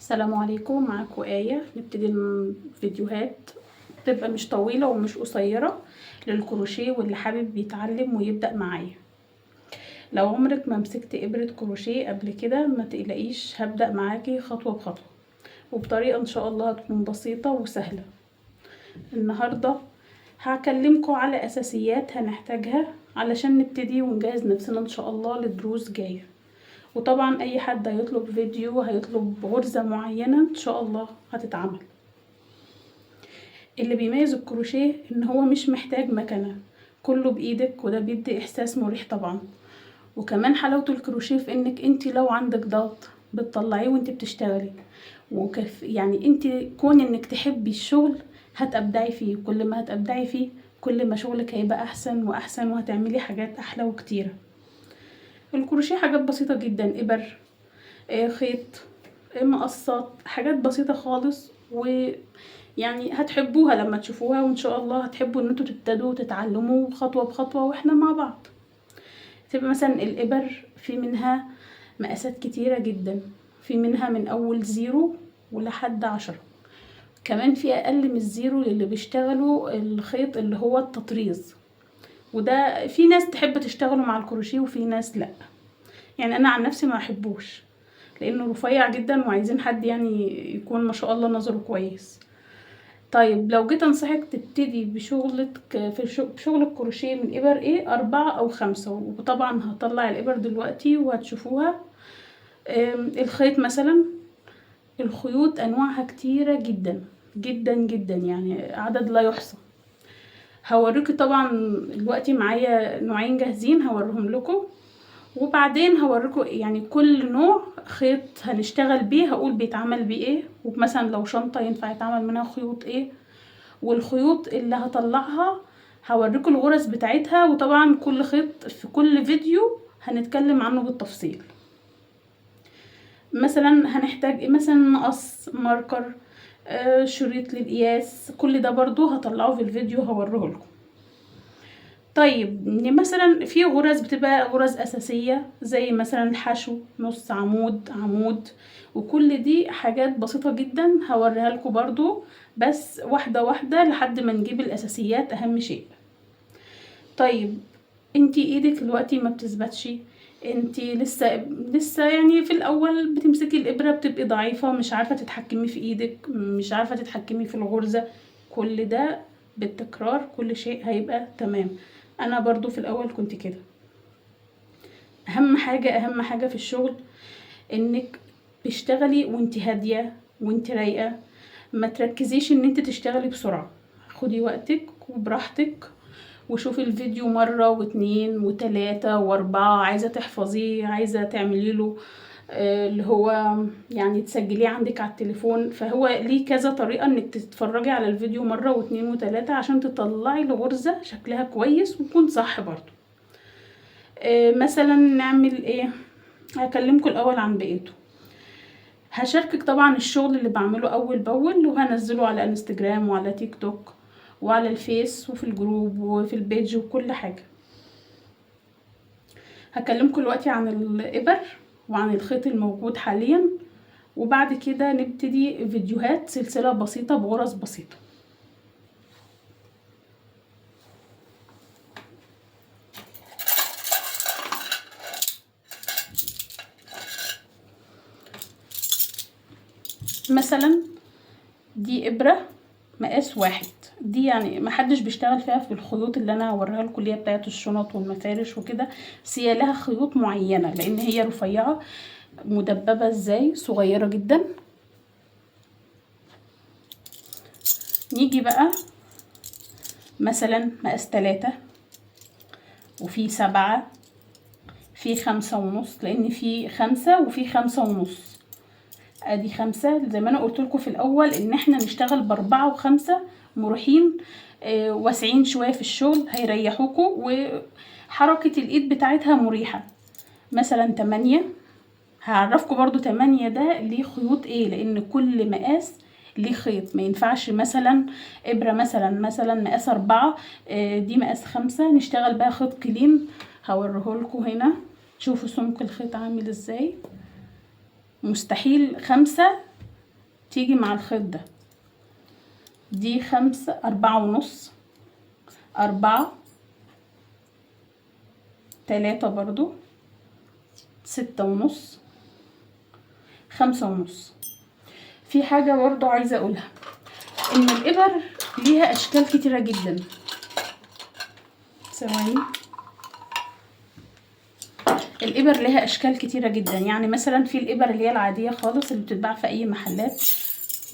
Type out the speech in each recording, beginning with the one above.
السلام عليكم، معاكم آية. نبتدي الفيديوهات تبقى مش طويلة ومش قصيرة للكروشيه واللي حابب يتعلم ويبدأ معايا. لو عمرك ما مسكت إبرة كروشيه قبل كده ما تقلقيش، هبدأ معاكي خطوة بخطوة وبطريقة إن شاء الله هتكون بسيطة وسهلة. النهاردة هكلمكم على أساسيات هنحتاجها علشان نبتدي ونجهز نفسنا إن شاء الله للدروس جاية. وطبعا اي حد هيطلب فيديو هيطلب غرزة معينة ان شاء الله هتتعمل. اللي بيميز الكروشيه ان هو مش محتاج مكنة، كله بايدك، وده بيدي احساس مريح طبعا. وكمان حلاوة الكروشيه في انك انت لو عندك ضغط بتطلعيه وانت بتشتغلي، يعني انت كون انك تحبي الشغل هتبدعي فيه. كل ما هتبدعي فيه كل ما شغلك هيبقى احسن واحسن وهتعملي حاجات احلى وكتيرة. الكروشيه حاجات بسيطة جدا، ابر، خيط، مقصات، حاجات بسيطة خالص، ويعني هتحبوها لما تشوفوها، وان شاء الله هتحبوا ان انتوا تبتدوا تتعلموا خطوة بخطوة واحنا مع بعض. تبقى مثلا الابر في منها مقاسات كتيرة جدا، في منها من اول 0 ولحد 10، كمان في اقل من الزيرو اللي بيشتغلوا الخيط اللي هو التطريز، وده في ناس تحب تشتغلوا مع الكروشيه وفي ناس لا. يعني انا عن نفسي ما احبوش لانه رفيع جدا وعايزين حد يعني يكون ما شاء الله نظره كويس. طيب لو جيت انصحك تبتدي بشغلك بشغل الكروشيه من ابر ايه 4 أو 5، وطبعا هطلع الابر دلوقتي وهتشوفوها. الخيط مثلا، الخيوط انواعها كتيرة جدا جدا جدا، يعني عدد لا يحصى. هوريكي طبعا دلوقتي معايا نوعين جاهزين هوريهم لكم، وبعدين هوريكم يعني كل نوع خيط هنشتغل بيه هقول بيتعمل بيه ايه، ومثلا لو شنطة ينفع يتعمل منها خيوط ايه، والخيوط اللي هطلعها هوريكم الغرز بتاعتها. وطبعا كل خيط في كل فيديو هنتكلم عنه بالتفصيل. مثلا هنحتاج ايه، مثلا مقص، ماركر، شريط للقياس، كل ده برضو هطلعه في الفيديو هوريه لكم. طيب مثلا في غرز بتبقى غرز اساسيه زي مثلا الحشو، نص عمود، عمود، وكل دي حاجات بسيطه جدا هوريها لكم برضو، بس واحده واحده لحد ما نجيب الاساسيات اهم شيء. طيب انتي ايدك دلوقتي ما بتثبتش، انتي لسه يعني في الاول بتمسكي الابره بتبقي ضعيفه، مش عارفه تتحكمي في ايدك، مش عارفه تتحكمي في الغرزه. كل ده بالتكرار كل شيء هيبقى تمام. انا برضو في الاول كنت كده. اهم حاجه في الشغل انك تشتغلي وانت هاديه وانت رايقه، ما تركزيش ان انت تشتغلي بسرعه. خدي وقتك وبراحتك، وشوفي الفيديو مرة واتنين وتلاتة واربعة. عايزة تحفظيه، عايزة تعملي له اللي هو يعني تسجليه عندك على التليفون، فهو ليه كذا طريقة انك تتفرجي على الفيديو مرة واتنين وتلاتة عشان تطلعي الغرزة شكلها كويس ويكون صح برضو. مثلا نعمل ايه، هكلمكم الاول عن بقيته. هشاركك طبعا الشغل اللي بعمله اول باول، وهنزله على انستجرام وعلى تيك توك وعلى الفيس وفي الجروب وفي البيج وكل حاجة. هكلمكم دلوقتي عن الابر وعن الخيط الموجود حاليا، وبعد كده نبتدي فيديوهات سلسلة بسيطة بغرز بسيطة. مثلا دي ابرة مقاس 1، دي يعني محدش بيشتغل فيها في الخيوط اللي انا هوريها لكم اللي هي بتاعت الشنط والمفارش وكده، بس هي لها خيوط معينة لان هي رفيعة مدببة ازاي، صغيرة جدا. نيجي بقى مثلا مقاس 3، وفي 7، في 5.5، لان في 5 وفي 5.5. ادي 5 زي ما انا قلت لكم في الاول ان احنا نشتغل ب4 و5 مريحين، واسعين شويه في الشغل هيريحوكم، وحركه الايد بتاعتها مريحه. مثلا 8 هعرفكم برضو 8 ده ليه خيوط ايه، لان كل مقاس ليه خيط. ما ينفعش مثلا ابره مثلا مقاس 4 دي مقاس 5 نشتغل بقى خيط كليم. هوريهولكم هنا، شوفوا سمك الخيط عامل ازاي. مستحيل 5 تيجي مع الخيط ده. دي 5 4.5 4 3 برضو 6.5 5.5. في حاجة برضو عايزة اقولها، ان الابر ليها اشكال كتيرة جدا. ثواني. الابر ليها اشكال كتيرة جدا، يعني مثلا في الابر اللي هي العادية خالص اللي بتتباع في اي محلات،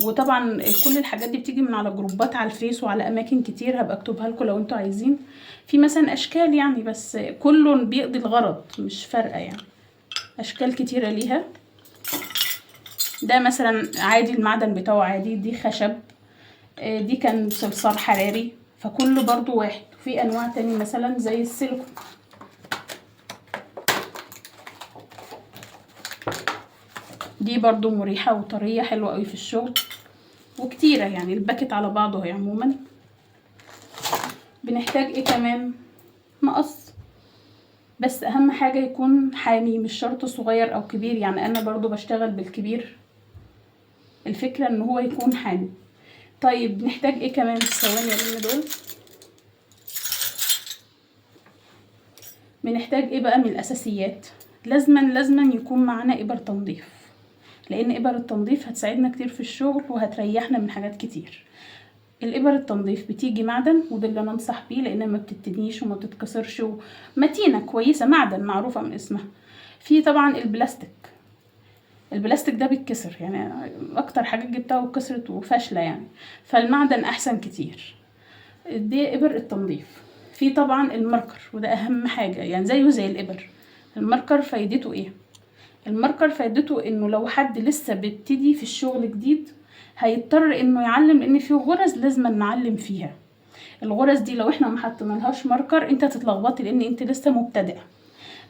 وطبعا كل الحاجات دي بتيجي من على جروبات على الفيس وعلى اماكن كتير، هبقى اكتبها لكم لو انتوا عايزين. في مثلا اشكال يعني، بس كله بيقضي الغرض، مش فارقة يعني. اشكال كتيرة ليها. ده مثلا عادي المعدن بتاعه عادي، دي خشب، دي كان صلصال حراري، فكله برضو واحد. وفي انواع تاني مثلا زي السيليكون. دي برضو مريحة وطرية حلوة قوي في الشغل، وكتيرة يعني الباكت على بعضه. هي عموما بنحتاج ايه كمان؟ مقص، بس اهم حاجة يكون حامي، مش شرط صغير او كبير، يعني انا برضو بشتغل بالكبير، الفكرة ان هو يكون حامي. طيب بنحتاج ايه كمان؟ ثواني يا دول. بنحتاج ايه بقى من الاساسيات؟ لازما يكون معانا ابر تنظيف، لان ابر التنظيف هتساعدنا كتير في الشغل وهتريحنا من حاجات كتير. الابر التنظيف بتيجي معدن، وده اللي انا انصح بيه، لان ما بتتنيش وما بتتكسرش ومتينه كويسه، معدن معروفه من اسمها. في طبعا البلاستيك ده بيتكسر، يعني اكتر حاجات جبتها واتكسرت وفاشله يعني، فالمعدن احسن كتير. دي ابر التنظيف. في طبعا الماركر، وده اهم حاجه، يعني زيه زي الابر. الماركر فايدته ايه؟ الماركر فايدته انه لو حد لسه بيبتدي في الشغل جديد هيضطر انه يعلم، لان في غرز لازم نعلم فيها. الغرز دي لو احنا ما حطينالهاش ماركر انت هتتلخبطي، لان انت لسه مبتدئه.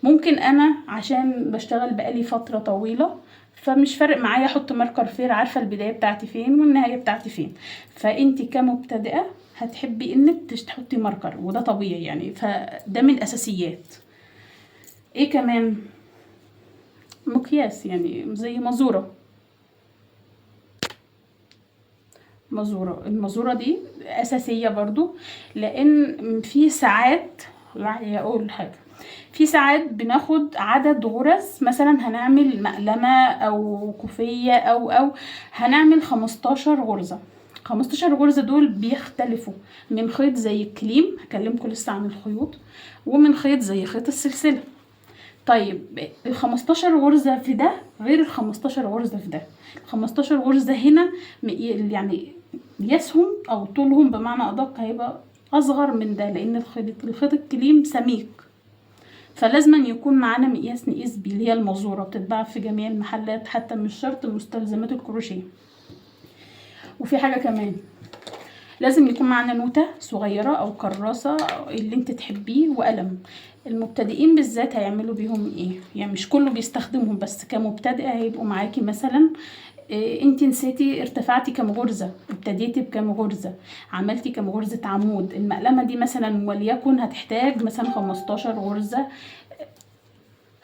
ممكن انا عشان بشتغل بقالي فتره طويله فمش فارق معايا احط ماركر فين، عارفه البدايه بتاعتي فين والنهايه بتاعتي فين. فانت كمبتدئه هتحبي انك تحطي ماركر، وده طبيعي يعني، فده من الاساسيات. ايه كمان؟ مقياس، يعني زي مزورة. المزورة دي أساسية برضو، لأن في ساعات، يعني أقول حاجة، في ساعات بناخد عدد غرز، مثلا هنعمل مقلمة أو كوفية أو هنعمل 15 غرزة. 15 غرزة دول بيختلفوا من خيط زي الكليم، هكلمكم لسه عن الخيوط، ومن خيط زي خيط السلسلة. طيب ال15 غرزة في ده غير ال15 غرزة في ده. ال15 غرزة هنا يعني قياسهم او طولهم بمعنى ادق هيبقى اصغر من ده، لان الخيط الكليم سميك، فلازم يكون معانا مقياس نقيس بيه، اللي هي المزورة، بتتباع في جميع المحلات، حتى مش شرط مستلزمات الكروشيه. وفي حاجة كمان، لازم يكون معانا نوتة صغيرة او كراسة اللي انت تحبيه، وقلم. المبتدئين بالذات هيعملوا بيهم ايه؟ يعني مش كله بيستخدمهم، بس كمبتدئة هيبقوا معاكي مثلا انت نسيتي ارتفعتي كام غرزة، ابتديتي بكام غرزة، عملتي كام غرزة عمود. المقلمة دي مثلا وليكن هتحتاج مثلا 15 غرزة،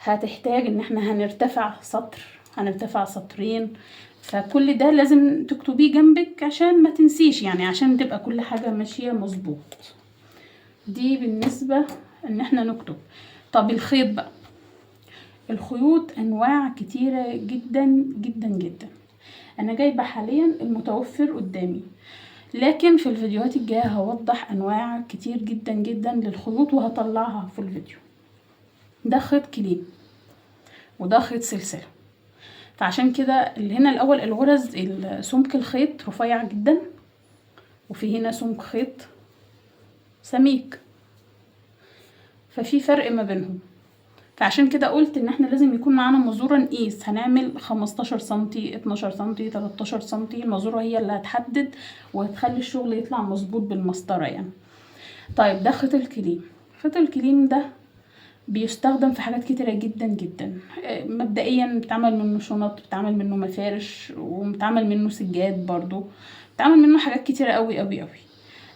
هتحتاج ان احنا هنرتفع سطر، هنرتفع سطرين، فكل ده لازم تكتبيه جنبك عشان ما تنسيش، يعني عشان تبقى كل حاجة ماشية مظبوط. دي بالنسبة ان احنا نكتب. طب الخيط بقى، الخيوط انواع كتيرة جدا جدا جدا. انا جايبة حاليا المتوفر قدامي، لكن في الفيديوهات الجاية هوضح انواع كتير جدا جدا للخيوط وهطلعها في الفيديو. ده خيط كليم وده خيط سلسلة، فعشان كده اللي هنا الاول الغرز سمك الخيط رفيع جدا، وفي هنا سمك خيط سميك، ففي فرق ما بينهم. فعشان كده قلت ان احنا لازم يكون معانا مزورة نقيس، هنعمل 15 سنتي 12 سنتي 13 سنتي، المزورة هي اللي هتحدد وهتخلي الشغل يطلع مظبوط بالمسطرة يعني. طيب ده خيط الكليم. خيط الكليم ده بيستخدم في حاجات كتيرة جدا جدا. مبدئيا بتعمل منه شنط، بتعمل منه مفارش، وبتعمل منه سجاد برضو، بتعمل منه حاجات كتيرة قوي قوي قوي.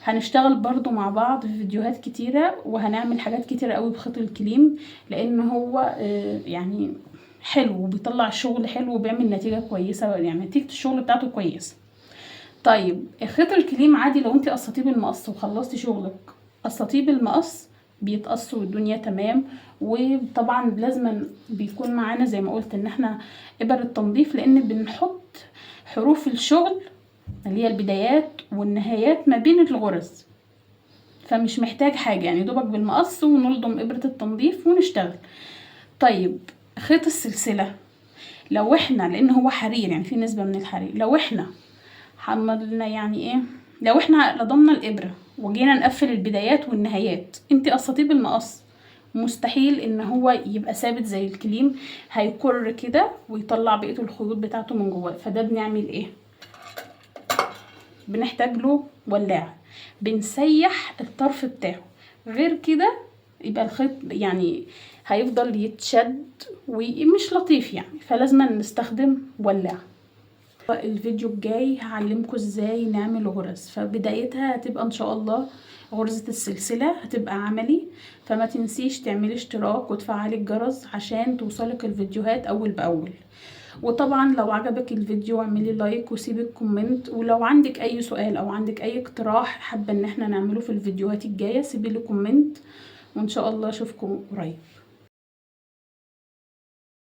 هنشتغل برضو مع بعض في فيديوهات كتيرة، وهنعمل حاجات كتيرة قوي بخيط الكليم، لان هو يعني حلو وبيطلع الشغل حلو وبيعمل نتيجة كويسة، يعني نتيجة الشغل بتاعته كويسة. طيب خيط الكليم عادي لو انت قصتيه بالمقص وخلصتي شغلك، قصتيه بالمقص بيتقص والدنيا تمام. وطبعا لازم بيكون معانا زي ما قلت ان احنا ابر التنظيف، لان بنحط حروف الشغل اللي هي البدايات والنهايات ما بين الغرز، فمش محتاج حاجة يعني دوبك بالمقص ونلضم ابرة التنظيف ونشتغل. طيب خيط السلسلة لو احنا، لان هو حرير يعني في نسبة من الحرير، لو احنا حملنا يعني ايه، لو احنا لضمنا الابرة وجينا نقفل البدايات والنهايات، انت قصتيه بالمقص مستحيل ان هو يبقى ثابت زي الكليم، هيكر كده ويطلع بقية الخيوط بتاعته من جواه. فده بنعمل ايه؟ بنحتاج له ولاعة بنسيح الطرف بتاعه، غير كده يبقى الخيط يعني هيفضل يتشد ومش لطيف يعني، فلازم نستخدم ولاعة. الفيديو الجاي هعلمكم ازاي نعمل غرز، فبدايتها هتبقى ان شاء الله غرزة السلسلة، هتبقى عملي. فما تنسيش تعملي اشتراك وتفعلي الجرس عشان توصلك الفيديوهات اول باول. وطبعا لو عجبك الفيديو اعملي لايك وسيبي كومنت، ولو عندك اي سؤال او عندك اي اقتراح حابة ان احنا نعمله في الفيديوهات الجاية سيبي لي كومنت، وان شاء الله اشوفكم قريب.